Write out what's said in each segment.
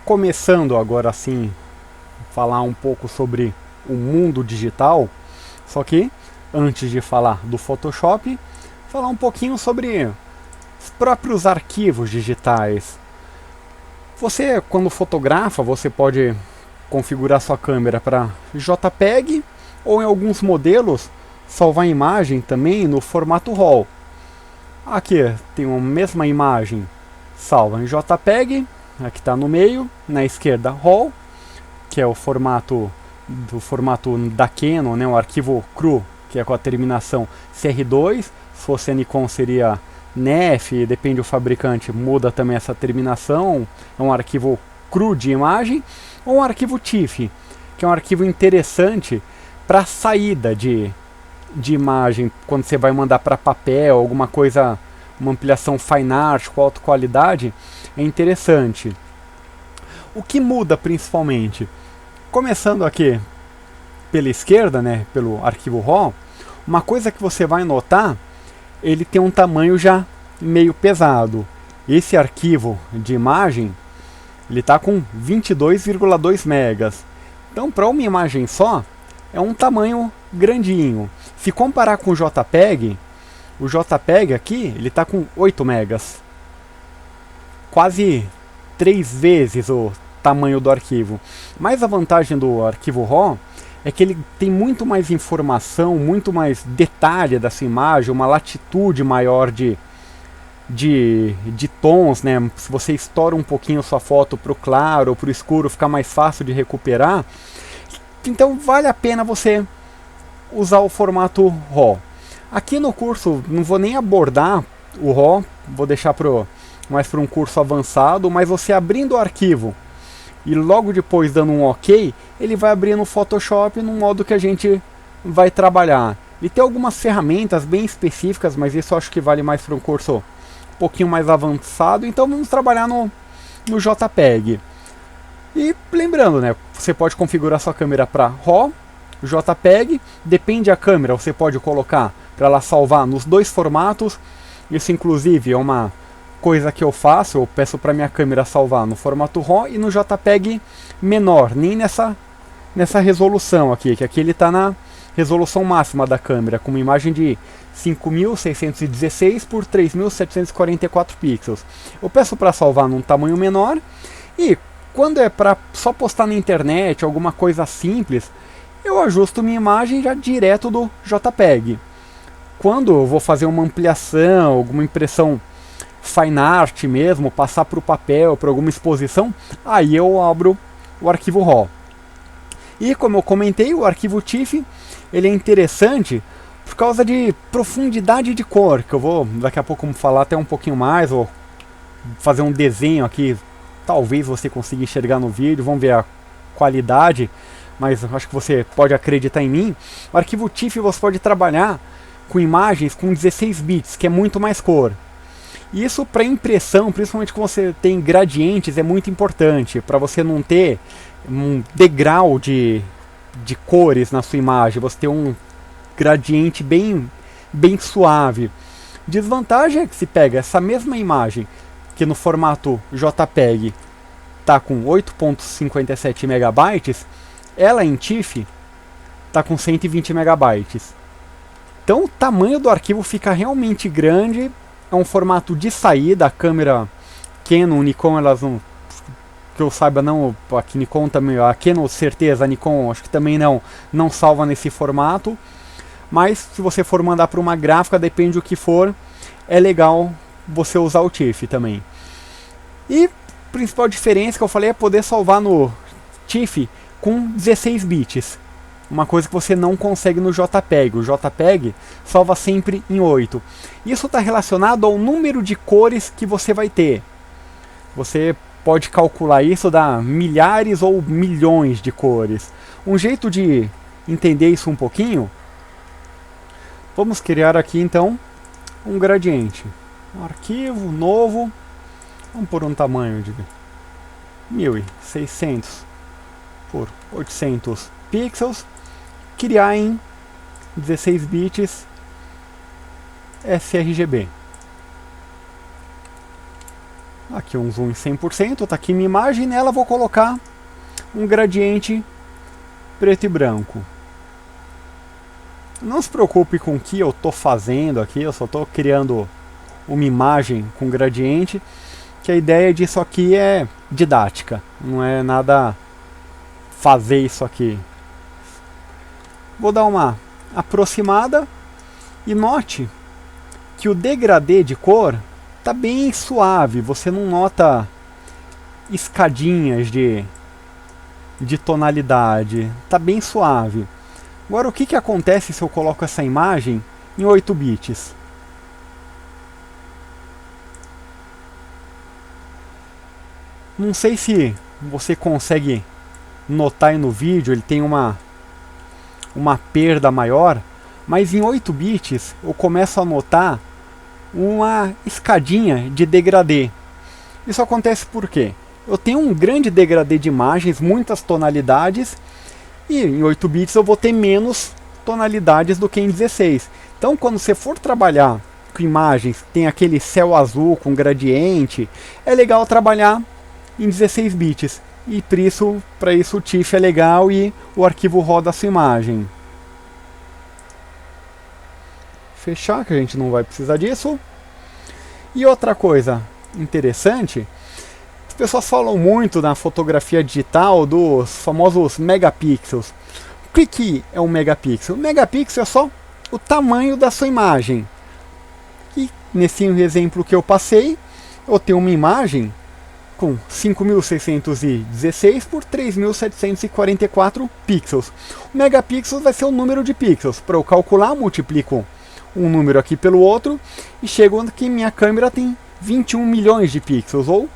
começando agora sim falar um pouco sobre o mundo digital, só que antes de falar do Photoshop, falar um pouquinho sobre os próprios arquivos digitais. Você, quando fotografa, você pode configurar sua câmera para JPEG ou em alguns modelos salvar a imagem também no formato RAW. Aqui tem a mesma imagem salva em JPEG, aqui está no meio, na esquerda RAW, que é o formato da Canon, né, o arquivo cru, que é com a terminação CR2. Se fosse a Nikon seria NEF, depende do fabricante, muda também essa terminação. É um arquivo cru de imagem, ou um arquivo TIFF, que é um arquivo interessante para saída de imagem, quando você vai mandar para papel, alguma coisa, uma ampliação fine art com alta qualidade, é interessante. O que muda principalmente? Começando aqui pela esquerda, né, pelo arquivo RAW, uma coisa que você vai notar, ele tem um tamanho já meio pesado. Esse arquivo de imagem, ele está com 22,2 megas. Então, para uma imagem só, é um tamanho grandinho. Se comparar com o JPEG aqui, ele está com 8 megas. Quase 3 vezes o tamanho do arquivo. Mas a vantagem do arquivo RAW é que ele tem muito mais informação, muito mais detalhe dessa imagem, uma latitude maior de tons, né? Se você estoura um pouquinho sua foto para o claro ou para o escuro, fica mais fácil de recuperar. Então vale a pena você usar o formato RAW. Aqui no curso não vou nem abordar o RAW, vou deixar mais para um curso avançado, mas você abrindo o arquivo e logo depois dando um OK, ele vai abrir no Photoshop no modo que a gente vai trabalhar. Ele tem algumas ferramentas bem específicas, mas isso eu acho que vale mais para um curso um pouquinho mais avançado, então vamos trabalhar no JPEG. E lembrando, né, você pode configurar sua câmera para RAW, JPEG, depende da câmera, você pode colocar para ela salvar nos dois formatos. Isso inclusive é uma coisa que eu faço, eu peço para minha câmera salvar no formato RAW e no JPEG menor, nem nessa resolução aqui, que aqui ele está na resolução máxima da câmera, com uma imagem de 5.616 por 3.744 pixels. Eu peço para salvar num tamanho menor, e quando é para só postar na internet, alguma coisa simples, eu ajusto minha imagem já direto do JPEG. Quando eu vou fazer uma ampliação, alguma impressão fine art mesmo, passar para o papel, para alguma exposição, aí eu abro o arquivo RAW. E como eu comentei, o arquivo TIFF, ele é interessante por causa de profundidade de cor, que eu vou daqui a pouco falar até um pouquinho mais, ou fazer um desenho aqui, talvez você consiga enxergar no vídeo, vamos ver a qualidade, mas acho que você pode acreditar em mim. O arquivo TIFF você pode trabalhar com imagens com 16 bits, que é muito mais cor. Isso para impressão, principalmente quando você tem gradientes, é muito importante, para você não ter um degrau de cores na sua imagem, você ter um gradiente bem suave. Desvantagem é que se pega essa mesma imagem, que no formato JPEG está com 8.57 megabytes, ela em TIFF está com 120 megabytes. Então o tamanho do arquivo fica realmente grande. É um formato de saída. A câmera Canon, Nikon, elas não, que eu saiba, não. Aqui Nikon também, a Canon certeza, a Nikon acho que também não salva nesse formato. Mas se você for mandar para uma gráfica, depende do que for, é legal você usar o TIFF também. E a principal diferença que eu falei é poder salvar no TIFF com 16 bits. Uma coisa que você não consegue no JPEG. O JPEG salva sempre em 8. Isso está relacionado ao número de cores que você vai ter. Você pode calcular isso, dá milhares ou milhões de cores. Um jeito de entender isso um pouquinho, vamos criar aqui então um gradiente. Um arquivo novo, vamos por um tamanho de 1600 por 800 pixels. Criar em 16 bits sRGB. Aqui um zoom em 100%, está aqui minha imagem, nela vou colocar um gradiente preto e branco. Não se preocupe com o que eu estou fazendo aqui, eu só estou criando uma imagem com gradiente, que a ideia disso aqui é didática, não é nada fazer isso aqui. Vou dar uma aproximada e note que o degradê de cor está bem suave, você não nota escadinhas de tonalidade, está bem suave. Agora, o que acontece se eu coloco essa imagem em 8 bits? Não sei se você consegue notar aí no vídeo, ele tem uma perda maior, mas em 8 bits eu começo a notar uma escadinha de degradê. Isso acontece por quê? Eu tenho um grande degradê de imagens, muitas tonalidades, e em 8 bits eu vou ter menos tonalidades do que em 16. Então, quando você for trabalhar com imagens, tem aquele céu azul com gradiente, é legal trabalhar em 16 bits. E para isso o TIFF é legal e o arquivo roda a sua imagem. Fechar, que a gente não vai precisar disso. E outra coisa interessante, as pessoas falam muito na fotografia digital dos famosos megapixels. O que é um megapixel? O megapixel é só o tamanho da sua imagem. E nesse exemplo que eu passei, eu tenho uma imagem com 5.616 por 3.744 pixels. O megapixel vai ser o número de pixels. Para eu calcular, multiplico um número aqui pelo outro e chego que minha câmera tem 21 milhões de pixels, ou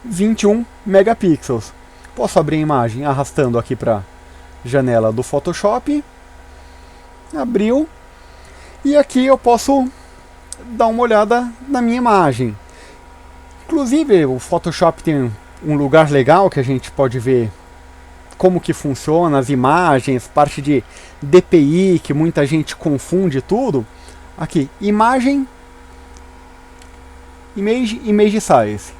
21 megapixels. Posso abrir a imagem arrastando aqui para a janela do Photoshop. Abriu. E aqui eu posso dar uma olhada na minha imagem. Inclusive, o Photoshop tem um lugar legal que a gente pode ver como que funciona as imagens, parte de DPI, que muita gente confunde tudo. Aqui, imagem, image size,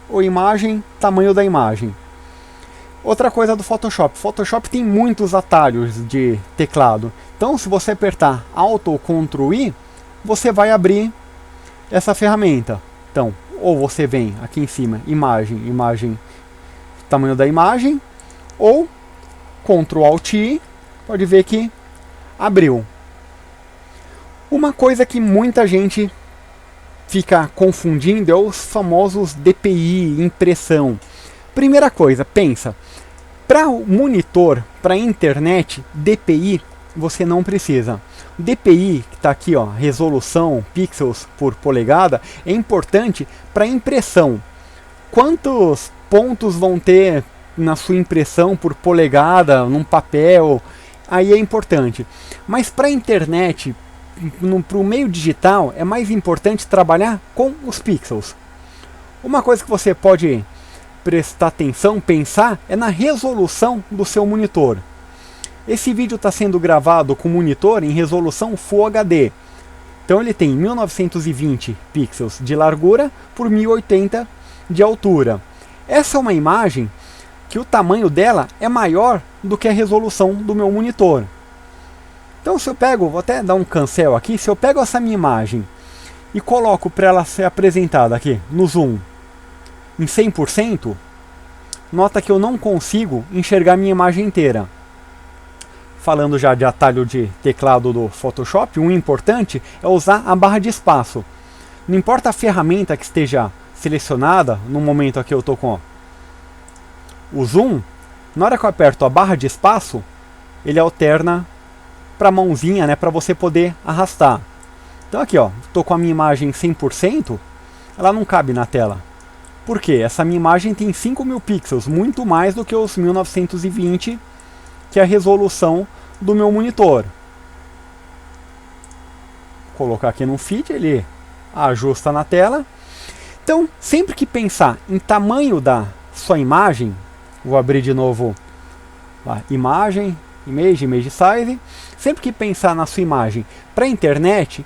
ou imagem, tamanho da imagem. Outra coisa do Photoshop, Photoshop tem muitos atalhos de teclado. Então, se você apertar Alt ou Ctrl I, você vai abrir essa ferramenta. Então, ou você vem aqui em cima, imagem, tamanho da imagem, ou Ctrl Alt I, pode ver que abriu. Uma coisa que muita gente fica confundindo é os famosos DPI, impressão. Primeira coisa, pensa, para o monitor, para a internet, DPI você não precisa. DPI, que está aqui, ó, resolução, pixels por polegada, é importante para impressão. Quantos pontos vão ter na sua impressão por polegada, num papel, aí é importante. Mas para a internet, para o meio digital, é mais importante trabalhar com os pixels. Uma coisa que você pode prestar atenção, pensar, é na resolução do seu monitor. Esse vídeo está sendo gravado com monitor em resolução Full HD. Então ele tem 1920 pixels de largura por 1080 de altura. Essa é uma imagem que o tamanho dela é maior do que a resolução do meu monitor. Então se eu pego, vou até dar um cancel aqui, se eu pego essa minha imagem e coloco para ela ser apresentada aqui no zoom em 100%, nota que eu não consigo enxergar minha imagem inteira. Falando já de atalho de teclado do Photoshop, um importante é usar a barra de espaço. Não importa a ferramenta que esteja selecionada, no momento aqui eu estou com o zoom, na hora que eu aperto a barra de espaço, ele alterna para a mãozinha, né, para você poder arrastar. Então aqui, ó, estou com a minha imagem 100%, ela não cabe na tela. Por quê? Essa minha imagem tem 5.000 pixels, muito mais do que os 1920, que é a resolução do meu monitor. Vou colocar aqui no feed, ele ajusta na tela. Então, sempre que pensar em tamanho da sua imagem, vou abrir de novo lá, image size. Sempre que pensar na sua imagem para a internet,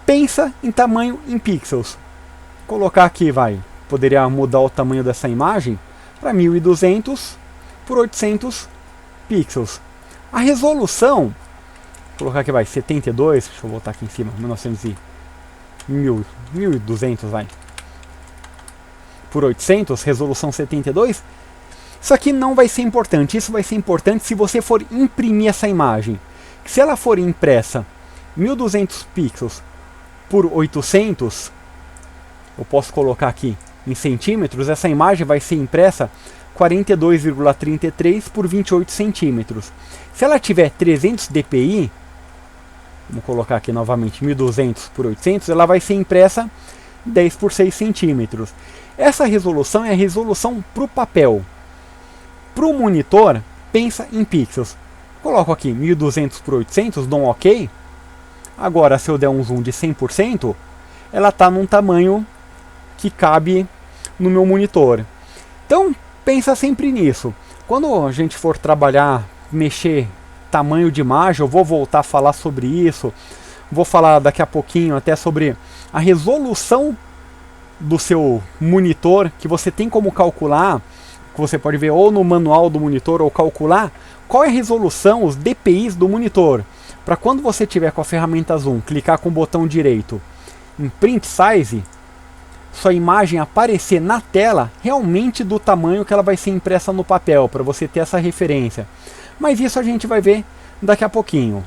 pensa em tamanho em pixels. Vou colocar aqui, vai, poderia mudar o tamanho dessa imagem para 1200 por 800 pixels. A resolução, vou colocar aqui, vai, 72, deixa eu voltar aqui em cima, 1200 vai, por 800, resolução 72. Isso aqui não vai ser importante, isso vai ser importante se você for imprimir essa imagem. Se ela for impressa 1200 pixels por 800, eu posso colocar aqui em centímetros, essa imagem vai ser impressa 42,33 por 28 centímetros. Se ela tiver 300 dpi, vamos colocar aqui novamente 1200 por 800, ela vai ser impressa 10 por 6 centímetros. Essa resolução é a resolução para o papel. Para o monitor, pensa em pixels. Coloco aqui 1200 por 800, dou um OK. Agora, se eu der um zoom de 100%, ela está num tamanho que cabe no meu monitor. Então, pensa sempre nisso. Quando a gente for trabalhar, mexer tamanho de imagem, eu vou voltar a falar sobre isso. Vou falar daqui a pouquinho até sobre a resolução do seu monitor, que você tem como calcular, que você pode ver ou no manual do monitor, ou calcular qual é a resolução, os DPIs do monitor, para quando você tiver com a ferramenta Zoom, clicar com o botão direito em Print Size, sua imagem aparecer na tela realmente do tamanho que ela vai ser impressa no papel, para você ter essa referência. Mas isso a gente vai ver daqui a pouquinho.